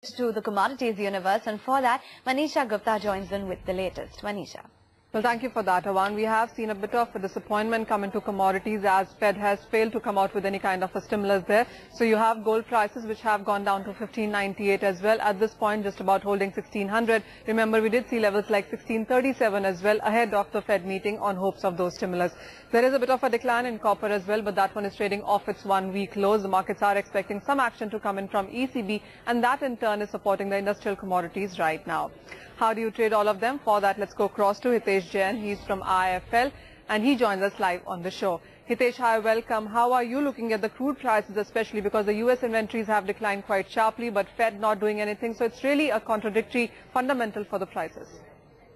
To the commodities universe, and for that Manisha Gupta joins in with the latest. Manisha. Well, thank you for that, Awan. We have seen a bit of a disappointment come into commodities as Fed has failed to come out with any kind of a stimulus there. So you have gold prices which have gone down to 1598 as well. At this point, just about holding 1600. Remember, we did see levels like 1637 as well ahead of the Fed meeting on hopes of those stimulus. There is a bit of a decline in copper as well, but that one is trading off its 1 week lows. The markets are expecting some action to come in from ECB, and that in turn is supporting the industrial commodities right now. How do you trade all of them? For that, let's go across to Hitesh Jain. He's from IIFL and he joins us live on the show. Hitesh, hi, welcome. How are you looking at the crude prices, especially because the US inventories have declined quite sharply, but Fed not doing anything? So it's really a contradictory fundamental for the prices.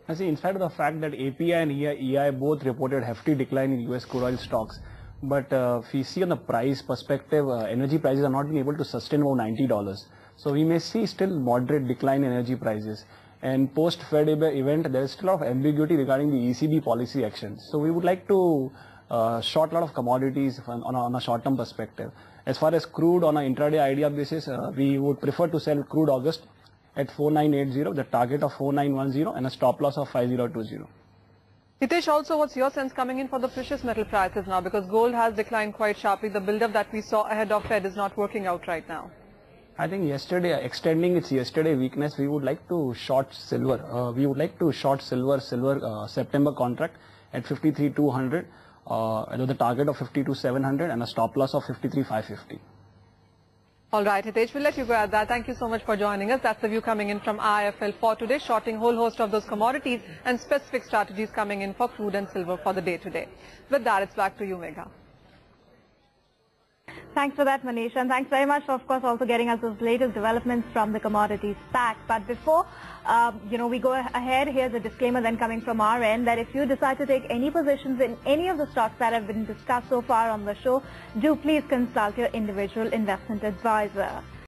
I see, in spite of the fact that API and EI both reported hefty decline in US crude oil stocks, but if we see on the price perspective, energy prices are not being able to sustain about $90. So we may see still moderate decline in energy prices. And post-Fed event, there is still a lot of ambiguity regarding the ECB policy actions. So we would like to short a lot of commodities on a short-term perspective. As far as crude on an intraday idea basis, we would prefer to sell crude August at 4980, the target of 4910 and a stop loss of 5020. Hitesh, also what's your sense coming in for the precious metal prices now? Because gold has declined quite sharply. The build-up that we saw ahead of Fed is not working out right now. I think yesterday, extending its yesterday weakness, we would like to short silver. We would like to short silver September contract at 53,200, with a target of 52,700 and a stop loss of 53,550. All right, Hitesh, we'll let you go at that. Thank you so much for joining us. That's the view coming in from IIFL for today, shorting whole host of those commodities and specific strategies coming in for crude and silver for the day today. With that, it's back to you, Megha. Thanks for that, Manisha, and thanks very much for, of course, also getting us those latest developments from the commodities pack. But before, we go ahead, here's a disclaimer then coming from our end that if you decide to take any positions in any of the stocks that have been discussed so far on the show, do please consult your individual investment advisor.